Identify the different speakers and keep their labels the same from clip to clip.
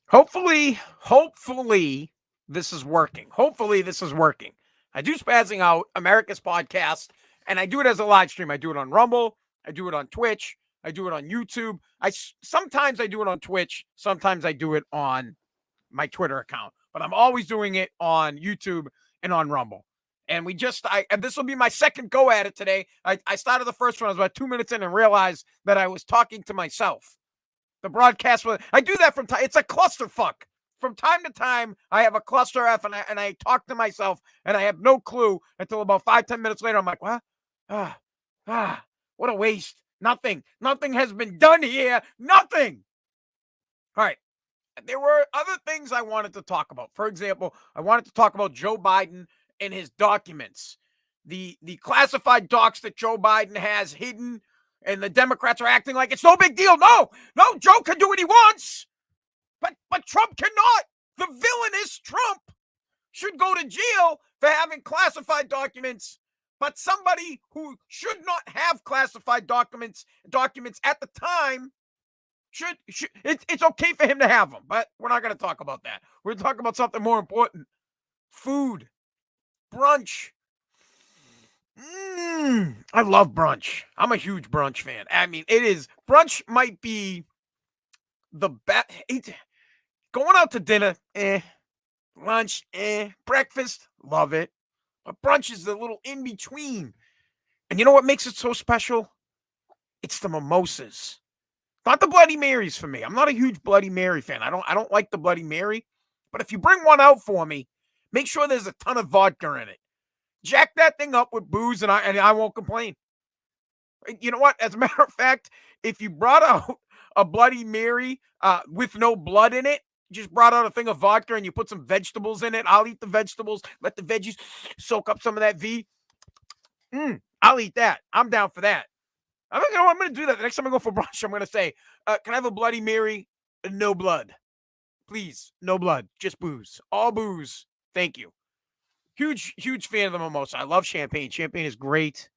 Speaker 1: Hopefully this is working. Hopefully this is working. I do Spazzing Out, America's podcast, and I do it as a live stream. I do it on Rumble, I do it on Twitch, I do it on YouTube. Sometimes I do it on Twitch, sometimes I do it on my Twitter account, but I'm always doing it on YouTube and on Rumble. And and this will be my second go at it today. I started the first one, I was about 2 minutes in and realized that I was talking to myself. The broadcast was, I do that from time. It's a clusterfuck. From time to time, I have a cluster F and I talk to myself and I have no clue until about 5-10 minutes later. I'm like, what? Ah, what a waste. Nothing has been done here. Nothing. All right. There were other things I wanted to talk about. For example, I wanted to talk about Joe Biden and his documents. The classified docs that Joe Biden has hidden, and the Democrats are acting like it's no big deal. No, Joe can do what he wants. But Trump cannot. The villainous Trump should go to jail for having classified documents, but somebody who should not have classified documents at the time it's okay for him to have them, but we're not going to talk about that. We're going to talk about something more important. Food. Brunch. I love brunch. I'm a huge brunch fan. I mean, brunch might be the best. Going out to dinner, lunch, breakfast, love it. But brunch is the little in between. And you know what makes it so special? It's the mimosas. Not the Bloody Marys for me. I'm not a huge Bloody Mary fan. I don't like the Bloody Mary. But if you bring one out for me, make sure there's a ton of vodka in it. Jack that thing up with booze, and I won't complain. You know what? As a matter of fact, if you brought out a Bloody Mary with no blood in it, just brought out a thing of vodka and you put some vegetables in it, I'll eat the vegetables. Let the veggies soak up some of that V. I'll eat that. I'm down for that. I'm going to do that. The next time I go for brunch, I'm going to say, can I have a Bloody Mary? No blood. Please, no blood. Just booze. All booze. Thank you. Huge fan of the mimosa. I love champagne. Champagne is great.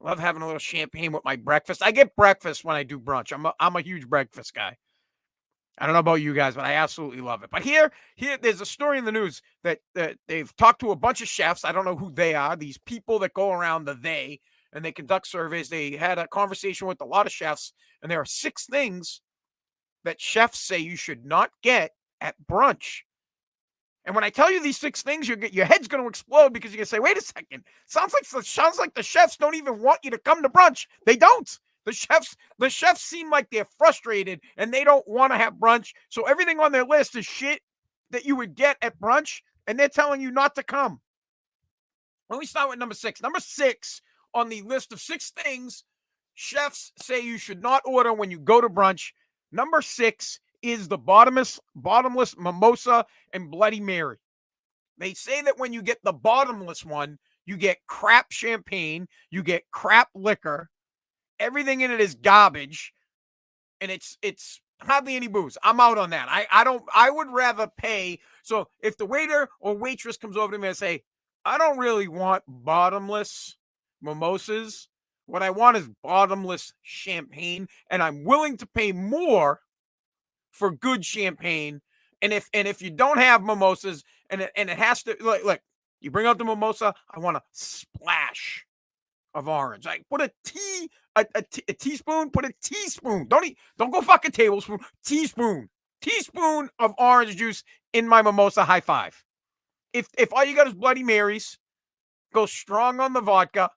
Speaker 1: I love having a little champagne with my breakfast. I get breakfast when I do brunch. I'm a huge breakfast guy. I don't know about you guys, but I absolutely love it. But here, there's a story in the news that they've talked to a bunch of chefs. I don't know who they are. These people that go around and they conduct surveys. They had a conversation with a lot of chefs, and there are 6 things that chefs say you should not get at brunch. And when I tell you these 6 things, your head's going to explode because you're going to say, wait a second. Sounds like the chefs don't even want you to come to brunch. They don't. The chefs seem like they're frustrated and they don't want to have brunch. So everything on their list is shit that you would get at brunch, and they're telling you not to come. Let me start with number 6. Number 6 on the list of 6 things chefs say you should not order when you go to brunch. Number 6 is the bottomless mimosa and Bloody Mary. They say that when you get the bottomless one, you get crap champagne, you get crap liquor, everything in it is garbage, and it's hardly any booze. I'm out on that. I would rather pay. So if the waiter or waitress comes over to me and say, I don't really want bottomless mimosas. What I want is bottomless champagne, and I'm willing to pay more for good champagne. And if you don't have mimosas and it has to, look, you bring out the mimosa, I want a splash of orange. Like put a teaspoon, put a teaspoon. Don't go fucking tablespoon, teaspoon of orange juice in my mimosa. High five. If all you got is Bloody Marys, go strong on the vodka.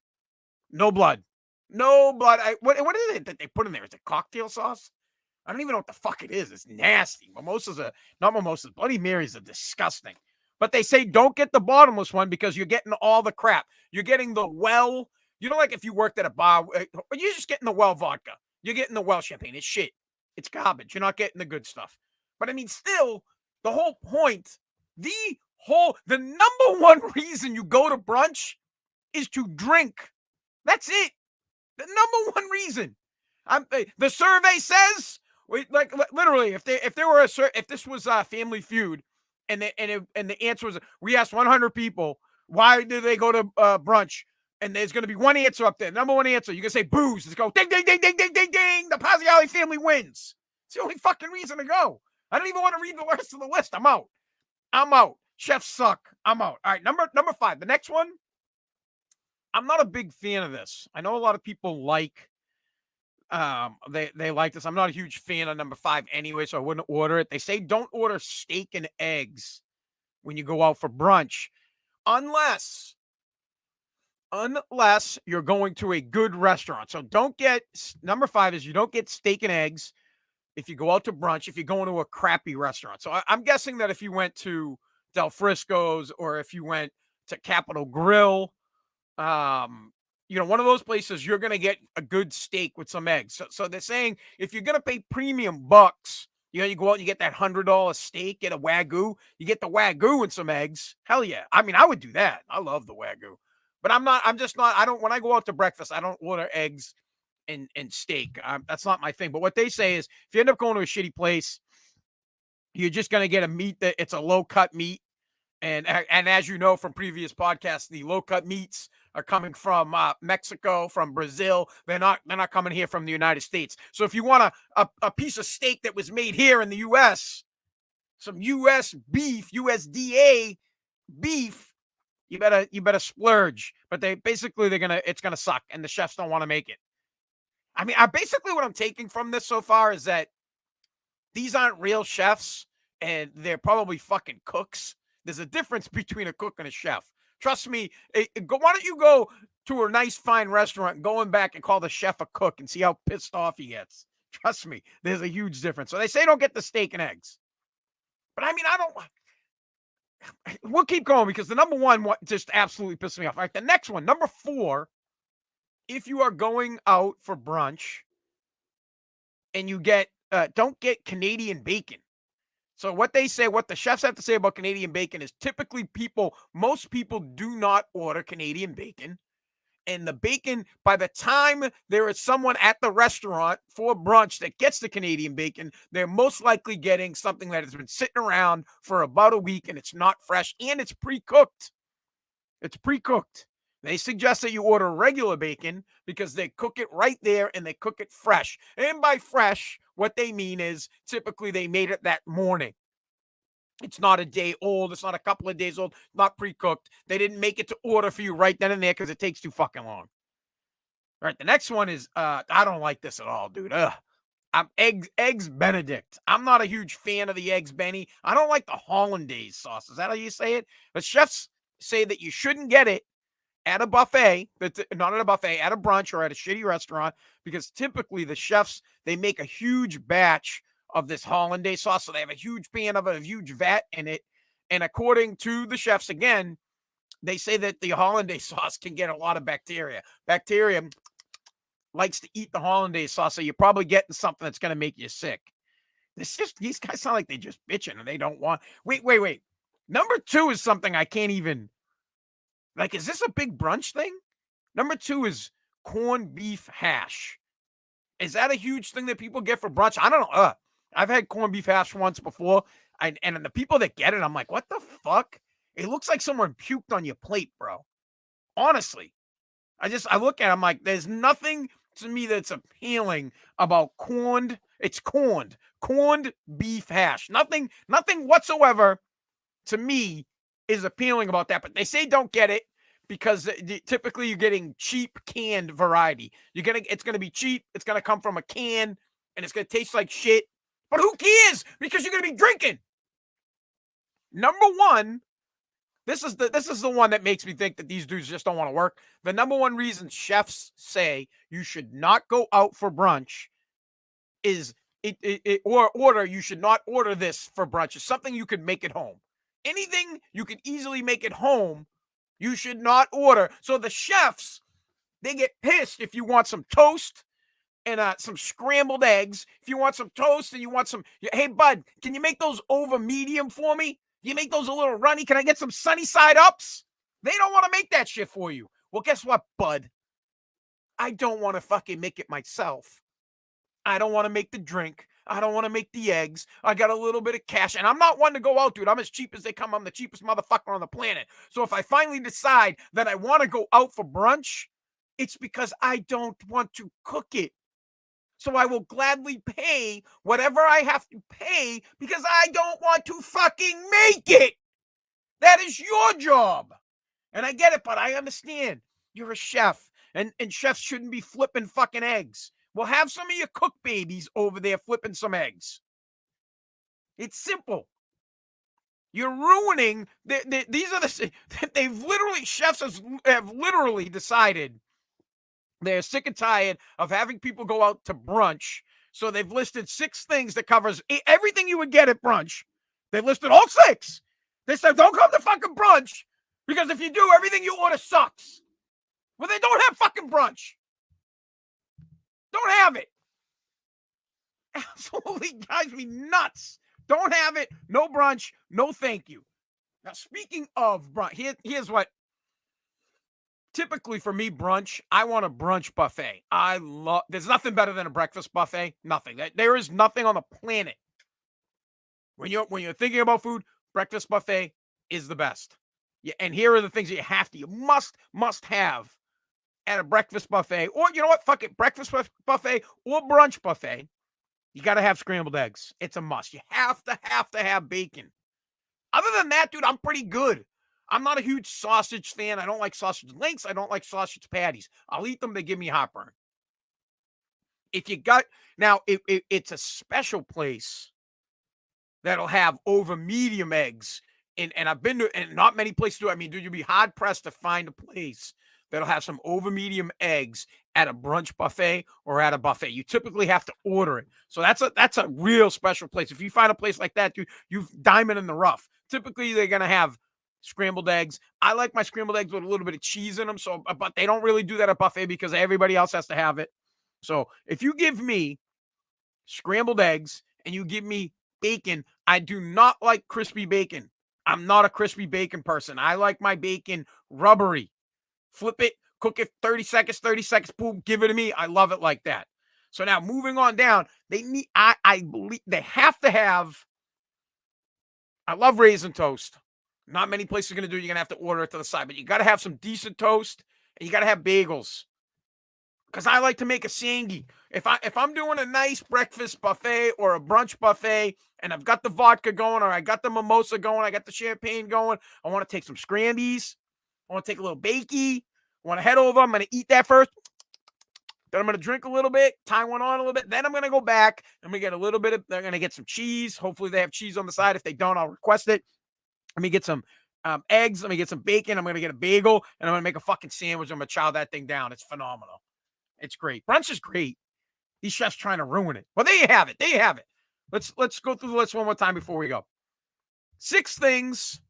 Speaker 1: No blood. What is it that they put in there? Is it cocktail sauce? I don't even know what the fuck it is. It's nasty. Not mimosas. Bloody Marys are disgusting. But they say don't get the bottomless one because you're getting all the crap. You're getting the well. You know, like if you worked at a bar, you're just getting the well vodka. You're getting the well champagne. It's shit. It's garbage. You're not getting the good stuff. But I mean, still, the whole point, the number one reason you go to brunch is to drink. That's it. The number one reason. The survey says, like literally, if this was Family Feud, and the answer was, we asked 100 people why do they go to brunch, and there's going to be one answer up there. Number one answer, you can say booze. Let's go ding ding ding ding ding ding ding. The Paziali family wins. It's the only fucking reason to go. I don't even want to read the rest of the list. I'm out. I'm out. Chefs suck. I'm out. All right, number 5. The next one, I'm not a big fan of this. I know a lot of people like they like this. I'm not a huge fan of number 5 anyway, so I wouldn't order it. They say don't order steak and eggs when you go out for brunch unless you're going to a good restaurant. So don't get number 5 is you don't get steak and eggs if you go out to brunch, if you're going to a crappy restaurant. So I'm guessing that if you went to Del Frisco's or if you went to Capitol Grill, one of those places, you're going to get a good steak with some eggs. So they're saying if you're going to pay premium bucks, you go out and you get that $100 steak, get a Wagyu, you get the Wagyu and some eggs. Hell yeah. I mean, I would do that. I love the Wagyu. But when I go out to breakfast, I don't order eggs and steak. That's not my thing. But what they say is if you end up going to a shitty place, you're just going to get a meat that it's a low cut meat. And as you know from previous podcasts, the low cut meats are coming from Mexico, from Brazil. They're not coming here from the United States. So if you want a piece of steak that was made here in the U.S., some U.S. beef, USDA beef, you better splurge. But it's gonna suck, and the chefs don't want to make it. I mean, basically what I'm taking from this so far is that these aren't real chefs, and they're probably fucking cooks. There's a difference between a cook and a chef. Trust me. Why don't you go to a nice, fine restaurant, going back and call the chef a cook and see how pissed off he gets? Trust me, there's a huge difference. So they say don't get the steak and eggs. But I mean, we'll keep going because the number 1 just absolutely pissed me off. All right, the next one, number 4, if you are going out for brunch and you don't get Canadian bacon. So what the chefs have to say about Canadian bacon is typically most people do not order Canadian bacon. And the bacon, by the time there is someone at the restaurant for brunch that gets the Canadian bacon, they're most likely getting something that has been sitting around for about a week and it's not fresh and it's pre-cooked. It's pre-cooked. They suggest that you order regular bacon because they cook it right there and they cook it fresh. And by fresh, what they mean is typically they made it that morning. It's not a day old. It's not a couple of days old. Not pre-cooked. They didn't make it to order for you right then and there because it takes too fucking long. All right, the next one is, I don't like this at all, dude. I'm eggs Benedict. I'm not a huge fan of the eggs Benny. I don't like the hollandaise sauce. Is that how you say it? But chefs say that you shouldn't get it at a buffet, not at a buffet, at a brunch or at a shitty restaurant, because typically the chefs, they make a huge batch of this hollandaise sauce. So they have a huge pan of it, a huge vat in it. And according to the chefs, again, they say that the hollandaise sauce can get a lot of bacteria. Bacteria likes to eat the hollandaise sauce, so you're probably getting something that's going to make you sick. These guys sound like they just bitching and they don't want. Wait. Number 2 is something I can't even. Like, is this a big brunch thing? Number 2 is corned beef hash. Is that a huge thing that people get for brunch? I don't know. I've had corned beef hash once before, and the people that get it, I'm like, what the fuck? It looks like someone puked on your plate, bro. Honestly. I look at it, I'm like, there's nothing to me that's appealing about corned beef hash. Nothing whatsoever to me is appealing about that. But they say don't get it because typically you're getting cheap canned variety. It's gonna be cheap. It's gonna come from a can, and it's gonna taste like shit. But who cares? Because you're gonna be drinking. Number 1. This is the one that makes me think that these dudes just don't want to work. The number 1 reason chefs say you should not go out for brunch is you should not order this for brunch. It's something you could make at home. Anything you could easily make at home, you should not order. So the chefs, they get pissed if you want some toast and some scrambled eggs. If you want some toast and you want hey bud, can you make those over medium for me? You make those a little runny. Can I get some sunny side ups? They don't want to make that shit for you. Well, guess what, bud? I don't want to fucking make it myself. I don't want to make the drink. I don't want to make the eggs. I got a little bit of cash, and I'm not one to go out, dude. I'm as cheap as they come. I'm the cheapest motherfucker on the planet. So if I finally decide that I want to go out for brunch, it's because I don't want to cook it. So I will gladly pay whatever I have to pay because I don't want to fucking make it. That is your job. And I get it, but I understand. You're a chef, and chefs shouldn't be flipping fucking eggs. Well, have some of your cook babies over there flipping some eggs. It's simple. You're ruining. These are they've literally chefs have literally decided they're sick and tired of having people go out to brunch. So they've listed 6 things that covers everything you would get at brunch. They've listed all 6. They said, don't come to fucking brunch because if you do, everything you order sucks. Well, they don't have fucking brunch. Don't have it. Absolutely drives me nuts. Don't have it. No brunch. No thank you. Now, speaking of brunch, here's what. Typically for me, brunch, I want a brunch buffet. There's nothing better than a breakfast buffet. Nothing. There is nothing on the planet. When you're thinking about food, breakfast buffet is the best. Yeah, and here are the things that you must have at a breakfast buffet. Or you know what? Fuck it. Breakfast buffet or brunch buffet. You got to have scrambled eggs. It's a must. You have to have bacon. Other than that, dude, I'm pretty good. I'm not a huge sausage fan. I don't like sausage links. I don't like sausage patties. I'll eat them. They give me heartburn. If you got now, it's a special place that'll have over medium eggs. And I've been to, and not many places do. I mean, dude, you'd be hard pressed to find a place that'll have some over medium eggs at a brunch buffet or at a buffet. You typically have to order it. So that's a real special place. If you find a place like that, dude, you've diamond in the rough. Typically, they're gonna have scrambled eggs. I like my scrambled eggs with a little bit of cheese in them. So, but they don't really do that at buffet because everybody else has to have it. So if you give me scrambled eggs and you give me bacon, I do not like crispy bacon. I'm not a crispy bacon person. I like my bacon rubbery. Flip it, cook it 30 seconds, boom, give it to me. I love it like that. So now moving on down, I believe they have to have, I love raisin toast. Not many places are going to do it. You're going to have to order it to the side, but you got to have some decent toast and you got to have bagels. Because I like to make a sangy. If I'm doing a nice breakfast buffet or a brunch buffet and I've got the vodka going or I got the mimosa going, I got the champagne going, I want to take some scrambies. I want to take a little bakey. I want to head over. I'm going to eat that first. Then I'm going to drink a little bit, tie one on a little bit. Then I'm going to go back. I'm going to get a little bit of, they're going to get some cheese. Hopefully they have cheese on the side. If they don't, I'll request it. Let me get some eggs. Let me get some bacon. I'm going to get a bagel and I'm going to make a fucking sandwich. I'm going to chow that thing down. It's phenomenal. It's great. Brunch is great. These chefs trying to ruin it. Well, there you have it. There you have it. Let's go through the list one more time before we go. 6 things.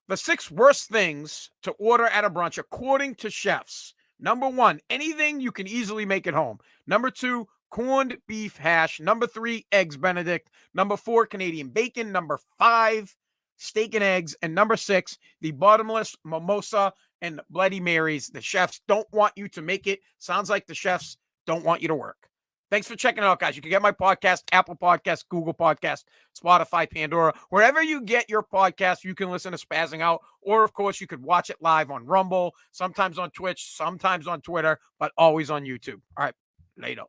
Speaker 1: The 6 worst things to order at a brunch according to chefs. Number 1, anything you can easily make at home. Number 2, corned beef hash. Number 3, eggs Benedict. Number 4, Canadian bacon. Number 5, steak and eggs. And number 6, the bottomless mimosa and Bloody Marys. The chefs don't want you to make it. Sounds like the chefs don't want you to work. Thanks for checking it out, guys. You can get my podcast, Apple Podcast, Google Podcast, Spotify, Pandora. Wherever you get your podcast, you can listen to Spazzing Out. Or, of course, you could watch it live on Rumble, sometimes on Twitch, sometimes on Twitter, but always on YouTube. All right, later.